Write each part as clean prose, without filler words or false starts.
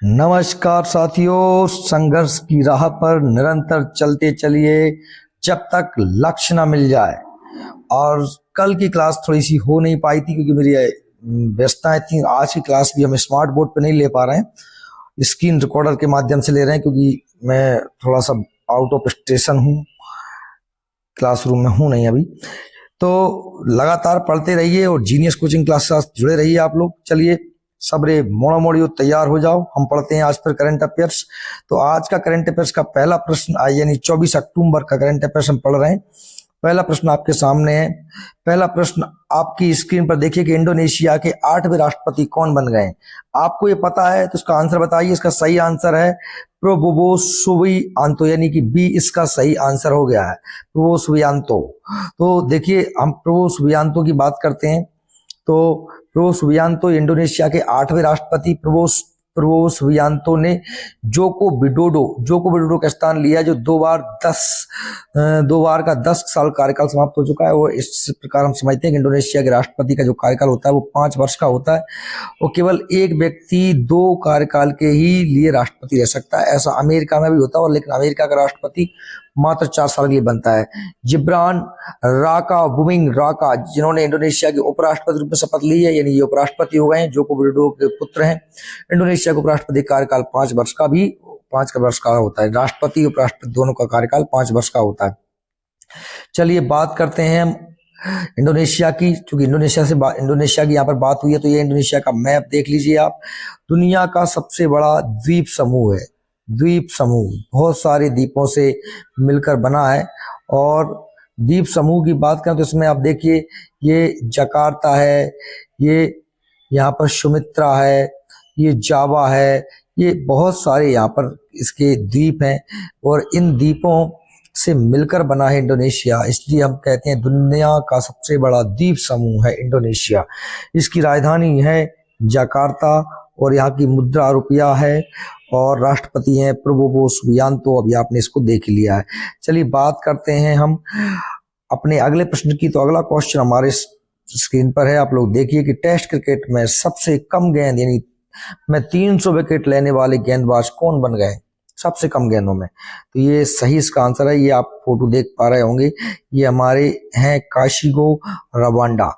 नमस्कार साथियों, संघर्ष की राह पर निरंतर चलते चलिए जब तक लक्ष्य ना मिल जाए। और कल की क्लास थोड़ी सी हो नहीं पाई थी क्योंकि मेरी व्यस्तताएं थी। आज की क्लास भी हम स्मार्ट बोर्ड पे नहीं ले पा रहे हैं, स्क्रीन रिकॉर्डर के माध्यम से ले रहे हैं क्योंकि मैं थोड़ा सा आउट ऑफ स्टेशन हूँ, क्लासरूम में हूँ नहीं अभी। तो लगातार पढ़ते रहिए और जीनियस कोचिंग क्लास से जुड़े रहिए आप लोग। चलिए सबरे मोड़ा मोड़ियो तैयार हो जाओ, हम पढ़ते हैं आज फिर करंट अफेयर्स। तो आज का करंट अफेयर्स का पहला प्रश्न यानी 24 अक्टूबर का करंट अफेयर्स हम पढ़ रहे हैं। पहला प्रश्न आपके सामने है। पहला प्रश्न आपकी स्क्रीन पर देखिए कि इंडोनेशिया के 8वें राष्ट्रपति कौन बन गए। आपको ये पता है तो इसका आंसर बताइए। इसका सही आंसर है प्रोबोबो सुबियांतो, यानी कि बी इसका सही आंसर हो गया है, प्रोबो सुबियांतो। तो देखिए हम प्रोबो सुबियांतो की बात करते हैं। तो प्रोबो सुबियांतो इंडोनेशिया के 8वें राष्ट्रपति प्रोबो सुबियांतो ने जोको विडोडो का स्थान लिया, जो दो बार का 10 साल कार्यकाल समाप्त हो चुका है। वो इस प्रकार हम समझते हैं कि इंडोनेशिया के राष्ट्रपति का जो कार्यकाल होता है वो 5 वर्ष का होता है और केवल एक व्यक्ति 2 कार्यकाल के ही लिए राष्ट्रपति रह सकता है। ऐसा अमेरिका में भी होता है, लेकिन अमेरिका का राष्ट्रपति मात्र 4 साल के लिए बनता है। जिब्रान राका बुमिंग राका, जिन्होंने इंडोनेशिया के उपराष्ट्रपति रूप में शपथ ली है, यानी ये उपराष्ट्रपति हो गए हैं, जोको विडोडो के पुत्र हैं। इंडोनेशिया का उपराष्ट्रपति कार्यकाल 5 वर्ष का होता है। राष्ट्रपति उपराष्ट्रपति दोनों का कार्यकाल 5 वर्ष का होता है। चलिए बात करते हैं हम इंडोनेशिया की। चूंकि इंडोनेशिया की यहाँ पर बात हुई है तो ये इंडोनेशिया का मैप देख लीजिए आप। दुनिया का सबसे बड़ा द्वीप समूह है। द्वीप समूह बहुत सारे द्वीपों से मिलकर बना है। और द्वीप समूह की बात करें तो इसमें आप देखिए ये जकार्ता है, ये यहाँ पर सुमित्रा है, ये जावा है, ये बहुत सारे यहाँ पर इसके द्वीप हैं और इन द्वीपों से मिलकर बना है इंडोनेशिया। इसलिए हम कहते हैं दुनिया का सबसे बड़ा द्वीप समूह है इंडोनेशिया। इसकी राजधानी है जकार्ता और यहाँ की मुद्रा रुपया है और राष्ट्रपति हैं प्रोबोबो सुबियांतो। अभी आपने इसको देख लिया है। चलिए बात करते हैं हम अपने अगले प्रश्न की। तो अगला क्वेश्चन हमारे स्क्रीन पर है, आप लोग देखिए कि टेस्ट क्रिकेट में सबसे कम गेंद यानी में 300 विकेट लेने वाले गेंदबाज कौन बन गए सबसे कम गेंदों में। तो ये सही इसका आंसर है। ये आप फोटो देख पा रहे होंगे, ये हमारे हैं काशिगो रवांडा,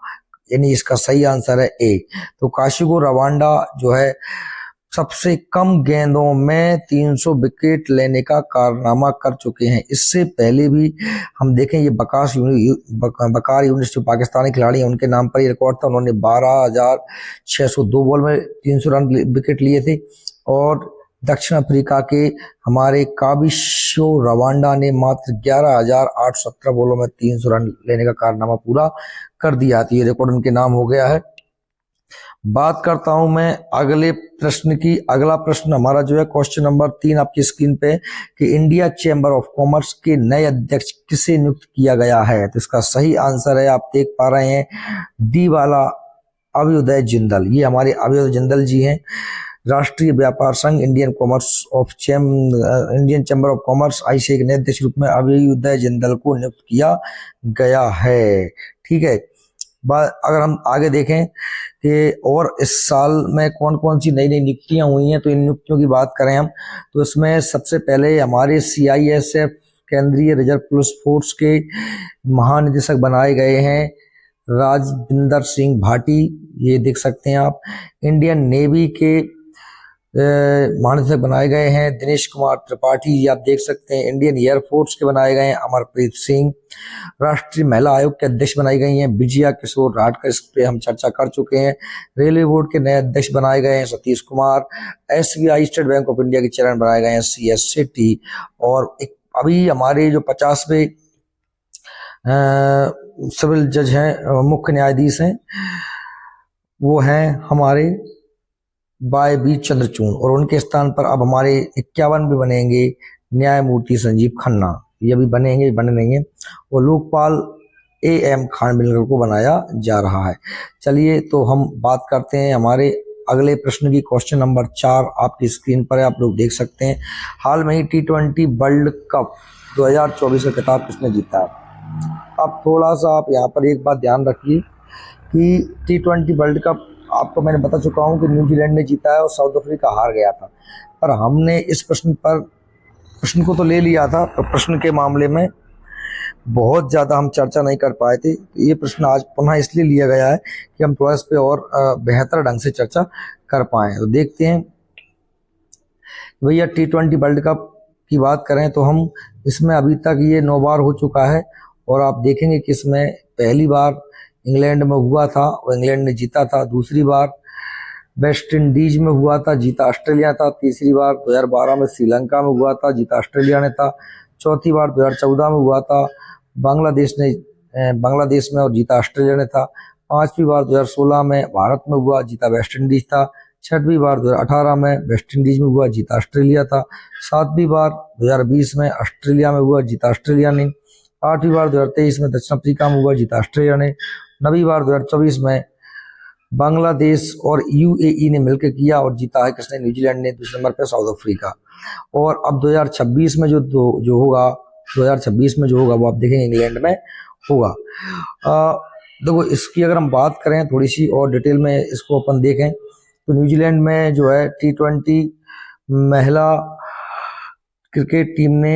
यानी इसका सही आंसर है ए। तो काशिगो रवांडा जो है सबसे कम गेंदों में 300 विकेट लेने का कारनामा कर चुके हैं। इससे पहले भी हम देखें ये बकार यूनिस जो पाकिस्तानी खिलाड़ी हैं उनके नाम पर ये रिकॉर्ड था। उन्होंने 12,602 बॉल में 300 रन विकेट लिए थे। और दक्षिण अफ्रीका के हमारे काबिशो रवांडा ने मात्र 11,817 बॉलों में 300 रन लेने का कारनामा पूरा कर दिया। तो ये रिकॉर्ड उनके नाम हो गया है। बात करता हूं मैं अगले प्रश्न की। अगला प्रश्न हमारा जो है क्वेश्चन नंबर 3 आपकी स्क्रीन पे कि इंडिया चैम्बर ऑफ कॉमर्स के नए अध्यक्ष किसे नियुक्त किया गया है। तो इसका सही आंसर है, आप देख पा रहे हैं, डी वाला अभ्युदय जिंदल। ये हमारे अभ्युदय जिंदल जी हैं। राष्ट्रीय व्यापार संघ Indian chamber of commerce ICA के नए अध्यक्ष रूप में अभ्युदय जिंदल को नियुक्त किया गया है। ठीक है, अगर हम आगे देखें कि और इस साल में कौन कौन सी नई नई नियुक्तियां हुई हैं, तो इन नियुक्तियों की बात करें हम तो इसमें सबसे पहले हमारे सीआईएसएफ केंद्रीय रिजर्व पुलिस फोर्स के महानिदेशक बनाए गए हैं राजविंदर सिंह भाटी, ये देख सकते हैं आप। इंडियन नेवी के महानिदेशक बनाए गए हैं दिनेश कुमार त्रिपाठी, ये आप देख सकते हैं। इंडियन एयरफोर्स के बनाए गए हैं अमरप्रीत सिंह। राष्ट्रीय महिला आयोग के अध्यक्ष बनाई गई हैं विजया किशोर राडकर, इस पे हम चर्चा कर चुके हैं। रेलवे बोर्ड के नए अध्यक्ष बनाए गए हैं Satish Kumar. SBI state bank of India के चेयरमैन बनाए गए हैं CS सेठी। और एक अभी हमारे जो 50वें सिविल जज हैं, मुख्य न्यायाधीश हैं, वो हैं हमारे बाय बी चंद्रचूड़। और उनके स्थान पर अब हमारे 51 भी बनेंगे न्यायमूर्ति संजीव खन्ना, ये भी बनेंगे, बने नहीं है। और लोकपाल AM खानविलकर को बनाया जा रहा है। चलिए तो हम बात करते हैं हमारे अगले प्रश्न की। क्वेश्चन नंबर 4 आपकी स्क्रीन पर है, आप लोग देख सकते हैं। हाल में ही T20 वर्ल्ड कप 2024 का खिताब किसने जीता है। अब थोड़ा सा आप यहाँ पर एक बात ध्यान रखिए कि T20 वर्ल्ड कप आपको मैंने बता चुका हूं कि न्यूजीलैंड ने जीता है और साउथ अफ्रीका हार गया था, पर हमने इस प्रश्न को तो ले लिया था, पर प्रश्न के मामले में बहुत ज़्यादा हम चर्चा नहीं कर पाए थे। तो ये प्रश्न आज पुनः इसलिए लिया गया है कि हम थोड़ा इस पे और बेहतर ढंग से चर्चा कर पाएँ। तो देखते हैं भैया, T20 वर्ल्ड कप की बात करें तो हम इसमें अभी तक ये 9 बार हो चुका है, और आप देखेंगे कि इसमें पहली बार इंग्लैंड में हुआ था और इंग्लैंड ने जीता था, दूसरी बार वेस्ट इंडीज में हुआ था, जीता ऑस्ट्रेलिया था, तीसरी बार 2012 में श्रीलंका में हुआ था, जीता ऑस्ट्रेलिया ने था, चौथी बार 2014 में हुआ था बांग्लादेश में और जीता ऑस्ट्रेलिया ने था, पांचवी बार 2016 में भारत में हुआ, जीता वेस्ट इंडीज था, छठवीं बार 2018 में वेस्ट इंडीज में हुआ, जीता ऑस्ट्रेलिया था, सातवीं बार 2020 में ऑस्ट्रेलिया में हुआ, जीता ऑस्ट्रेलिया ने, आठवीं बार 2023 में दक्षिण अफ्रीका में हुआ, जीता ऑस्ट्रेलिया ने, नवीं बार 2024 में बांग्लादेश और यूएई ने मिलकर किया और जीता है किसने? न्यूजीलैंड ने, दूसरे नंबर पे साउथ अफ्रीका। और अब 2026 में जो होगा 2026 में जो होगा वो आप देखेंगे इंग्लैंड में होगा। देखो, इसकी अगर हम बात करें थोड़ी सी और डिटेल में इसको अपन देखें तो न्यूजीलैंड में जो है T20 महिला क्रिकेट टीम ने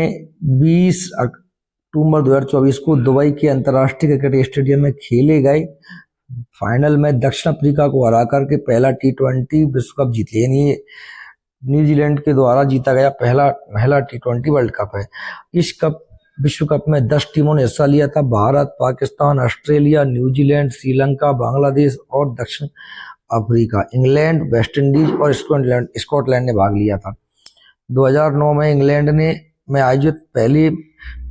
20 अक्टूबर 2024 को दुबई के अंतर्राष्ट्रीय क्रिकेट स्टेडियम में खेले गए फाइनल में दक्षिण अफ्रीका को हरा करके पहला T20 विश्व कप जीत लिया। यानी न्यूजीलैंड के द्वारा जीता गया पहला महिला T20 वर्ल्ड कप है। इस विश्व कप में 10 टीमों ने हिस्सा लिया था। भारत, पाकिस्तान, ऑस्ट्रेलिया, न्यूजीलैंड, श्रीलंका, बांग्लादेश और दक्षिण अफ्रीका। इंग्लैंड, वेस्ट इंडीज और स्कॉटलैंड ने भाग लिया था। 2009 में इंग्लैंड में आयोजित पहली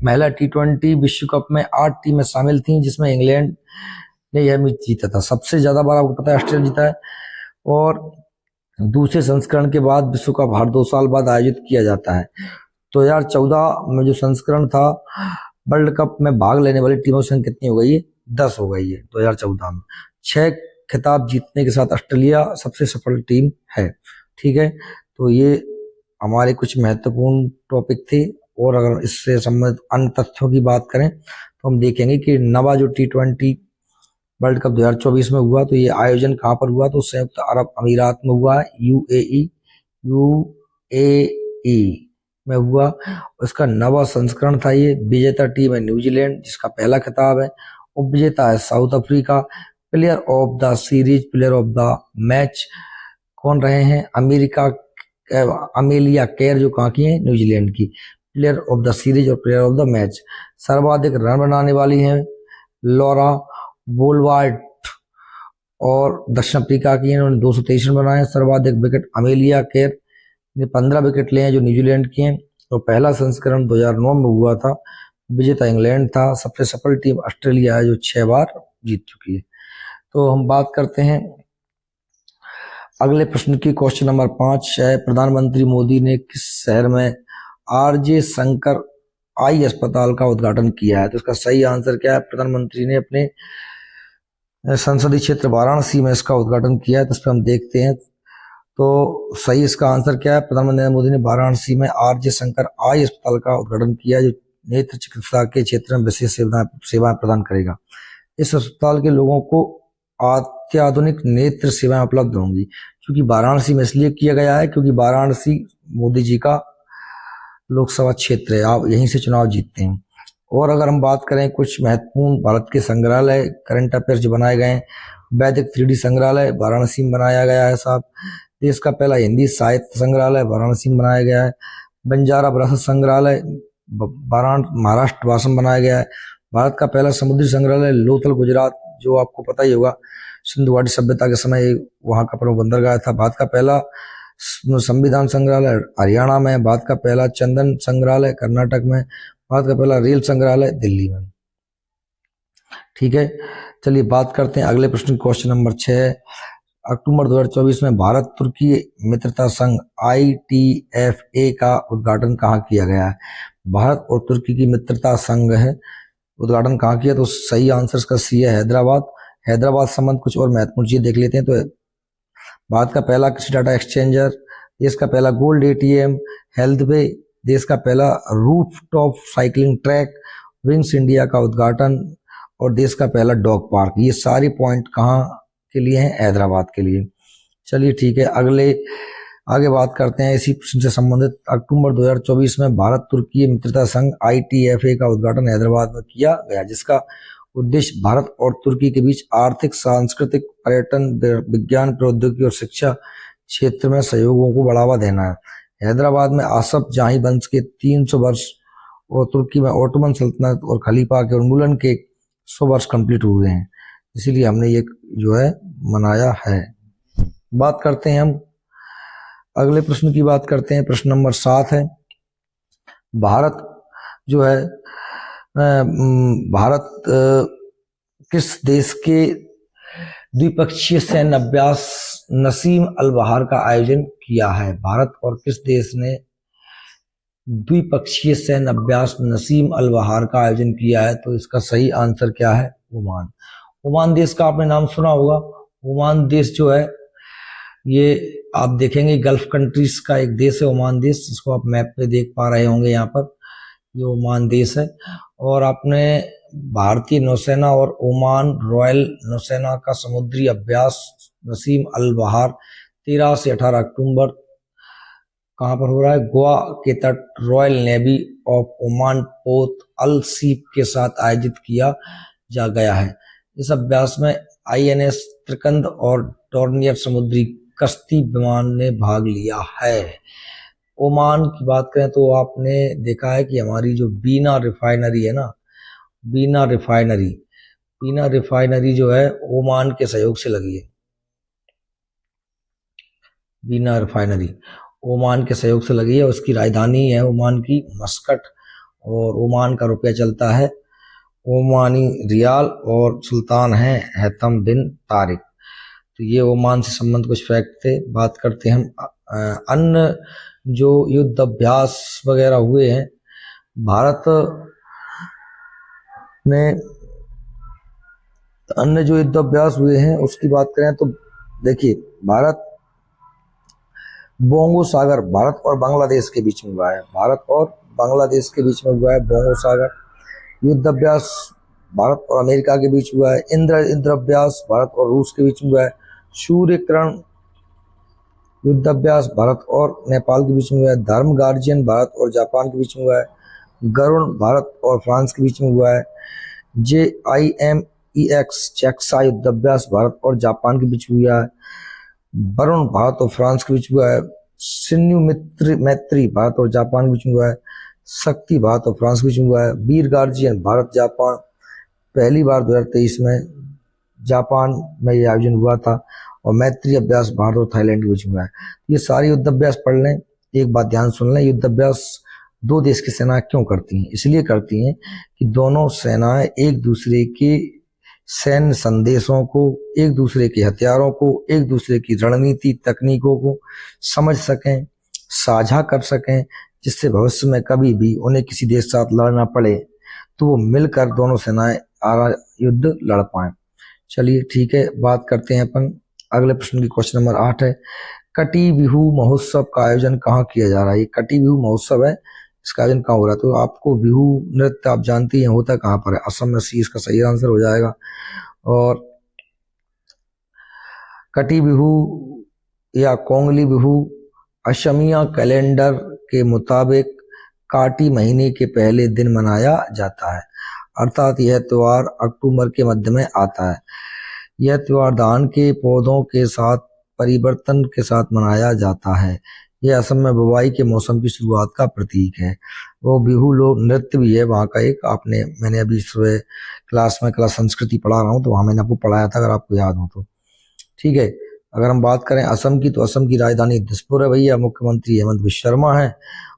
महिला T20 विश्व कप में 8 टीमें शामिल थीं, जिसमें इंग्लैंड ने यह मैच जीता था। सबसे ज्यादा बार आपको पता है ऑस्ट्रेलिया जीता है। और दूसरे संस्करण के बाद विश्व कप हर 2 साल बाद आयोजित किया जाता है। 2014 में जो संस्करण था वर्ल्ड कप में भाग लेने वाली टीमों की संख्या कितनी हो गई है? 10 हो गई है 2014 में। 6 खिताब जीतने के साथ ऑस्ट्रेलिया सबसे सफल टीम है। ठीक है, तो ये हमारे कुछ महत्वपूर्ण टॉपिक थे। और अगर इससे संबंधित अन्य तथ्यों की बात करें तो हम देखेंगे कि नवा जो T20 वर्ल्ड कप 2024 में हुआ, तो ये आयोजन कहाँ पर हुआ? तो संयुक्त अरब अमीरात में हुआ है, यूएई में हुआ। उसका नवा संस्करण था। ये विजेता टीम है न्यूजीलैंड, जिसका पहला खिताब है। उपविजेता है south Africa. Player of the series, player of the match कौन रहे हैं? अमेलिया केर, जो कहाँ की है? न्यूजीलैंड की। प्लेयर ऑफ द सीरीज और प्लेयर ऑफ द मैच। सर्वाधिक रन बनाने वाली हैं लॉरा बोलवार्ट और दक्षिण अफ्रीका की, इन्होंने 223 रन बनाए। सर्वाधिक विकेट अमेलिया केर ने 15 विकेट लिए हैं, जो न्यूजीलैंड की हैं। तो पहला संस्करण 2009 में हुआ था। विजेता इंग्लैंड था। सबसे सफल टीम ऑस्ट्रेलिया है, जो 6 बार जीत चुकी है। तो हम बात करते हैं अगले प्रश्न की। क्वेश्चन नंबर 5 है, प्रधानमंत्री मोदी ने किस शहर में आरजे शंकर आई अस्पताल का उद्घाटन किया है? तो इसका सही आंसर क्या है? प्रधानमंत्री ने अपने संसदीय क्षेत्र वाराणसी में इसका उद्घाटन किया है। तो इस पर हम देखते हैं तो सही इसका आंसर क्या है? प्रधानमंत्री नरेंद्र मोदी ने वाराणसी में आरजे शंकर आई अस्पताल का उद्घाटन किया, जो नेत्र चिकित्सा के क्षेत्र में विशेष सेवाएं प्रदान करेगा। इस अस्पताल के लोगों को अत्याधुनिक नेत्र सेवाएं उपलब्ध होंगी। क्योंकि वाराणसी में इसलिए किया गया है क्योंकि वाराणसी मोदी जी का लोकसभा क्षेत्र है, आप यहीं से चुनाव जीतते हैं। और अगर हम बात करें कुछ महत्वपूर्ण भारत के संग्रहालय करंट अफेयर्स जो बनाए गए हैं, वैदिक 3D संग्रहालय वाराणसी में बनाया गया है साहब। देश का पहला हिंदी साहित्य संग्रहालय वाराणसी में बनाया गया है। बंजारा विरासत संग्रहालय महाराष्ट्र वासम में बनाया गया है। भारत का पहला समुद्री संग्रहालय लोथल गुजरात, जो आपको पता ही होगा, सिंधु घाटी सभ्यता के समय वहां का प्रमुख बंदरगाह था। भारत का पहला संविधान संग्रहालय हरियाणा में। भारत का पहला चंदन संग्रहालय कर्नाटक में। भारत का पहला रेल संग्रहालय दिल्ली में। ठीक है, चलिए बात करते हैं अगले प्रश्न, क्वेश्चन नंबर 6। अक्टूबर 2024 में भारत तुर्की मित्रता संघ ITFA का उद्घाटन कहाँ किया गया है? भारत और तुर्की की मित्रता संघ है, उद्घाटन कहाँ किया? तो सही आंसर का सी है हैदराबाद। हैदराबाद संबंध कुछ और महत्वपूर्ण चीज देख लेते हैं। तो भारत का पहला कृषि डाटा एक्सचेंजर, देश का पहला गोल्ड ATM, हेल्थ वे, देश का पहला roof top cycling track, wings India का उद्घाटन और देश का पहला डॉग पार्क। ये सारे पॉइंट कहाँ के लिए हैं, हैदराबाद के लिए। चलिए ठीक है, आगे बात करते हैं इसी प्रश्न से संबंधित। अक्टूबर 2024 में भारत तुर्की मित्रता संघ ITFA का उद्घाटन हैदराबाद में किया गया, जिसका उद्देश्य भारत और तुर्की के बीच आर्थिक, सांस्कृतिक, पर्यटन, विज्ञान, प्रौद्योगिकी और शिक्षा क्षेत्र में सहयोगों को बढ़ावा देना है। हैदराबाद में आसफ जाही वंश के 300 वर्ष और तुर्की में ओटोमन सल्तनत और खलीफा के उन्मूलन के 100 वर्ष कंप्लीट हुए हैं, इसीलिए हमने ये जो है मनाया है। बात करते हैं हम अगले प्रश्न की, बात करते हैं। प्रश्न नंबर 7 है, भारत जो है भारत किस देश के द्विपक्षीय सैन्य अभ्यास नसीम अल बहार का आयोजन किया है? भारत और किस देश ने द्विपक्षीय सैन्य अभ्यास नसीम अल बहार का आयोजन किया है? तो इसका सही आंसर क्या है? ओमान। ओमान देश का आपने नाम सुना होगा। ओमान देश जो है ये आप देखेंगे गल्फ कंट्रीज का एक देश है ओमान देश, जिसको आप मैप पे देख पा रहे होंगे यहाँ पर, ये ओमान देश है। और आपने भारतीय नौसेना और ओमान रॉयल नौसेना का समुद्री अभ्यास नसीम अल बहार 13 से 18 अक्टूबर कहाँ पर हो रहा है? गोवा के तट Royal Navy of Oman port Al Seeb के साथ आयोजित किया जा गया है। इस अभ्यास में INS त्रिकंद और टॉर्नियर समुद्री कश्ती विमान ने भाग लिया है। ओमान की बात करें तो आपने देखा है कि हमारी जो बीना रिफाइनरी है ना, बीना रिफाइनरी जो है ओमान के सहयोग से लगी है। बीना रिफाइनरी ओमान के सहयोग से लगी है। उसकी राजधानी है ओमान की मस्कट, और ओमान का रुपया चलता है ओमानी रियाल, और सुल्तान है हैतम बिन तारिक। तो ये ओमान से संबंधित कुछ फैक्ट थे। बात करते हैं हम अन्य जो युद्ध अभ्यास वगैरह हुए हैं भारत में, अन्य जो युद्ध अभ्यास हुए हैं उसकी बात करें तो देखिए, भारत बोंगो सागर भारत और बांग्लादेश के बीच में हुआ है। भारत और बांग्लादेश के बीच में हुआ है बोंगो सागर युद्ध अभ्यास। भारत और अमेरिका के बीच हुआ है इंद्र अभ्यास। भारत और रूस के बीच में हुआ है सूर्य किरण युद्ध अभ्यास। भारत और नेपाल के बीच में हुआ है धर्म गार्जियन। भारत और जापान के बीच में हुआ है गरुण। भारत और फ्रांस के बीच में हुआ है JIMEX चैक्सा युद्ध अभ्यास। भारत और जापान के बीच में हुआ है वरुण। भारत और फ्रांस के बीच में हुआ है सिन्यू मैत्री। भारत और जापान के बीच में हुआ है शक्ति। भारत और फ्रांस के बीच में हुआ है वीर गार्जियन। भारत जापान पहली बार 2023 में जापान में यह आयोजन हुआ था। और मैत्री अभ्यास भारत और थाईलैंड के बीच में हुआ है। ये सारे युद्ध अभ्यास पढ़ लें। एक बात ध्यान सुन लें, युद्ध अभ्यास दो देश की सेनाएं क्यों करती हैं? इसलिए करती हैं कि दोनों सेनाएं एक दूसरे के सैन्य संदेशों को, एक दूसरे के हथियारों को, एक दूसरे की रणनीति तकनीकों को समझ सकें, साझा कर सकें, जिससे भविष्य में कभी भी उन्हें किसी देश के साथ लड़ना पड़े तो वो मिलकर दोनों सेनाएं युद्ध लड़ पाएं। चलिए ठीक है, बात करते हैं अपन अगले प्रश्न की। क्वेश्चन नंबर 8 है, कटी बिहू महोत्सव का आयोजन कहाँ किया जा रहा है? ये कटी बिहू महोत्सव है, इसका आयोजन कहाँ हो रहा है? तो आपको बिहू नृत्य आप जानते हैं होता कहाँ पर है? असम में। सी इसका सही आंसर हो जाएगा। और कटी बिहू या कोंगली बिहू असमिया कैलेंडर के मुताबिक काटी महीने के पहले दिन मनाया जाता है, अर्थात यह त्योहार अक्टूबर के मध्य में आता है। यह त्योहार धान के पौधों के साथ परिवर्तन के साथ मनाया जाता है। यह असम में बुवाई के मौसम की शुरुआत का प्रतीक है। वो बिहू लोक नृत्य भी है वहाँ का एक। मैंने अभी सुबह क्लास में कला संस्कृति पढ़ा रहा हूँ तो वहाँ मैंने आपको पढ़ाया था, अगर आपको याद हो तो। ठीक है, अगर हम बात करें असम की, तो असम की राजधानी दिसपुर है भैया। मुख्यमंत्री हेमंत बिश्व शर्मा है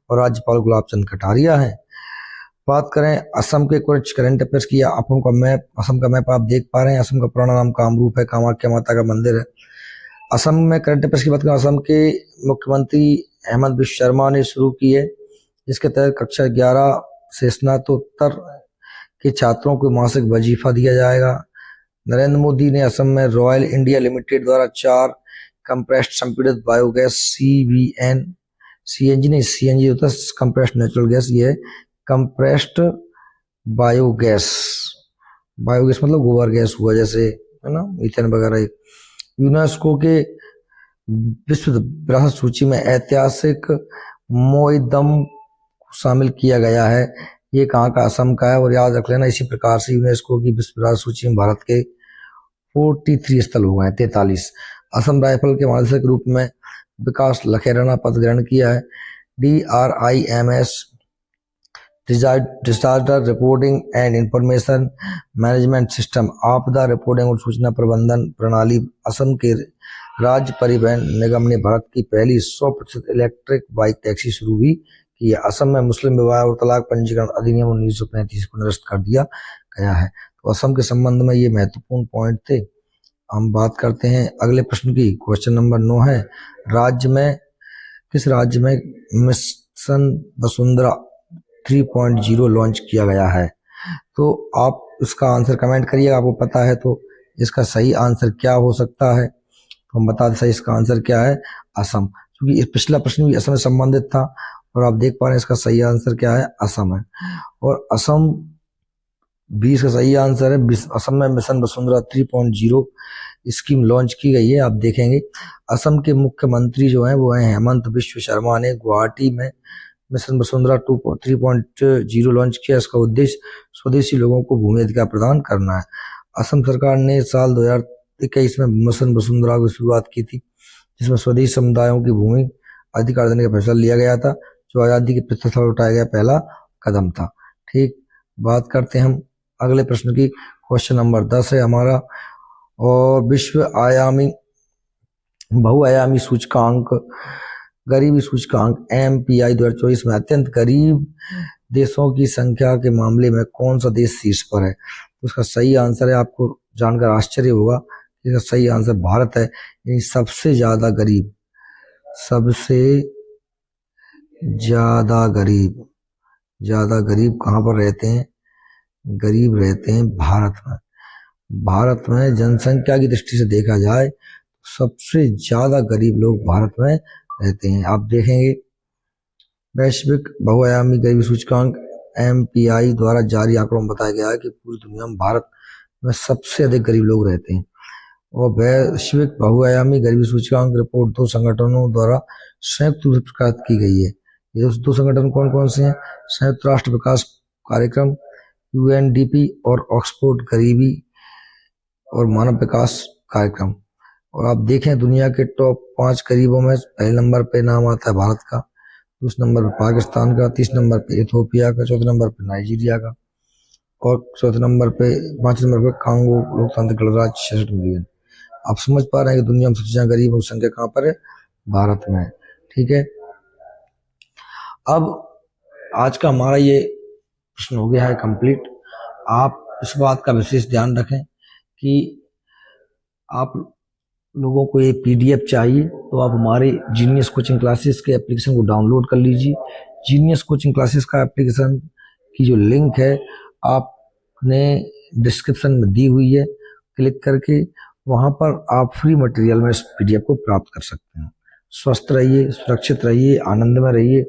और राज्यपाल गुलाब चंद कटारिया है। बात करें असम के कुछ करंट अफेयर्स की, असम का मैप आप देख पा रहे हैं। असम का पुराना नाम कामरूप है, कामाख्या माता का मंदिर है। असम में करंट अफेयर्स की बात करें, असम के मुख्यमंत्री हेमंत बिश्व शर्मा ने शुरू की है, जिसके तहत कक्षा 11 से स्नातकोत्तर के छात्रों को मासिक वजीफा दिया जाएगा। नरेंद्र मोदी ने असम में रॉयल इंडिया लिमिटेड द्वारा 4 कंप्रेस्ड संपीड़ित बायोगैस CNG नहीं, CNG होता है कंप्रेस्ड नेचुरल गैस, ये है कंप्रेस्ड बायोगैस। बायोगैस मतलब गोबर गैस हुआ, जैसे है ना मीथेन वगैरह। यूनेस्को के विश्व विरासत सूची में ऐतिहासिक मोइदम को शामिल किया गया है। ये कहाँ का? असम का है। और याद रख लेना, इसी प्रकार से यूनेस्को की विश्व विरासत सूची में भारत के 43 स्थल हो गए, 43। असम राइफल के महानिदेशक के रूप में विकास लखेराना पद ग्रहण किया है। DRIMS disaster reporting and information management system, आपदा रिपोर्टिंग और सूचना प्रबंधन प्रणाली। असम के राज्य परिवहन निगम ने भारत की पहली 100% इलेक्ट्रिक बाइक टैक्सी शुरू भी की है। असम में मुस्लिम विवाह और तलाक पंजीकरण अधिनियम 1935 को निरस्त कर दिया गया है। तो असम के संबंध में ये महत्वपूर्ण पॉइंट थे। हम बात करते हैं अगले प्रश्न की। क्वेश्चन नंबर 9 है, किस राज्य में मिशन वसुंधरा 3.0 लॉन्च किया गया है? तो आप इसका आंसर कमेंट करिए, आपको पता है तो इसका सही आंसर क्या हो सकता है। तो हम बता दें सही इसका आंसर क्या है, असम। क्योंकि पिछला प्रश्न भी असम से संबंधित था और आप देख पा रहे हैं इसका सही आंसर क्या है, असम है। और असम 20 का सही आंसर है। असम में मिशन वसुंधरा 3.0 स्कीम लॉन्च की गई है। आप देखेंगे असम के मुख्यमंत्री जो हैं वो हैं हेमंत बिश्व शर्मा ने गुवाहाटी में मिशन वसुंधरा 3.0 लॉन्च किया। इसका उद्देश्य स्वदेशी लोगों को भूमि अधिकार प्रदान करना है। असम सरकार ने साल 2021 में मिशन वसुंधरा की शुरुआत की थी, जिसमें स्वदेशी समुदायों की भूमि अधिकार देने का फैसला लिया गया था, जो आज़ादी के 75 साल उठाया गया पहला कदम था। ठीक, बात करते हैं हम अगले प्रश्न की। क्वेश्चन नंबर 10 है हमारा, और विश्व आयामी बहुआयामी सूचकांक गरीबी सूचकांक MPI 2024 में अत्यंत गरीब देशों की संख्या के मामले में कौन सा देश शीर्ष पर है? तो उसका सही आंसर है, आपको जानकर आश्चर्य होगा, इसका सही आंसर भारत है। यानी सबसे ज्यादा गरीब ज्यादा गरीब कहाँ पर रहते हैं? गरीब रहते हैं भारत में। भारत में जनसंख्या की दृष्टि से देखा जाए सबसे ज्यादा गरीब लोग भारत में रहते हैं। आप देखेंगे वैश्विक बहुआयामी गरीबी सूचकांक MPI द्वारा जारी आंकड़ों में बताया गया है कि पूरी दुनिया में भारत में सबसे अधिक गरीब लोग रहते हैं। और वैश्विक बहुआयामी गरीबी सूचकांक रिपोर्ट 2 संगठनों द्वारा संयुक्त रूप से प्रकाशित की गई है। ये 2 संगठन कौन कौन से हैं? संयुक्त राष्ट्र विकास कार्यक्रम UNDP और ऑक्सफोर्ड गरीबी और मानव विकास कार्यक्रम। और आप देखें दुनिया के टॉप 5 गरीबों में पहले नंबर पे नाम आता है भारत का, दूसरे नंबर पे पाकिस्तान का, तीसरे नंबर पे इथियोपिया का, चौथे नंबर पे नाइजीरिया का, और चौथे नंबर पे 5वें नंबर पे कांगो लोकतांत्रिक गणराज्य 66 मिलियन। आप समझ पा रहे हैं कि दुनिया में सबसे ज्यादा गरीबों की संख्या कहाँ पर है? भारत में। ठीक है, अब आज का हमारा ये प्रश्न हो गया है कंप्लीट। आप इस बात का विशेष ध्यान रखें कि आप लोगों को ये PDF चाहिए तो आप हमारे जीनियस कोचिंग क्लासेस के एप्लीकेशन को डाउनलोड कर लीजिए। जीनियस कोचिंग क्लासेस का एप्लीकेशन की जो लिंक है आपने डिस्क्रिप्शन में दी हुई है, क्लिक करके वहां पर आप फ्री मटेरियल में इस PDF को प्राप्त कर सकते हैं। स्वस्थ रहिए, सुरक्षित रहिए, आनंद में रहिए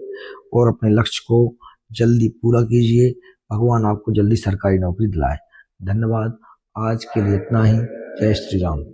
और अपने लक्ष्य को जल्दी पूरा कीजिए। भगवान आपको जल्दी सरकारी नौकरी दिलाए। धन्यवाद, आज के लिए इतना ही। जय श्री राम।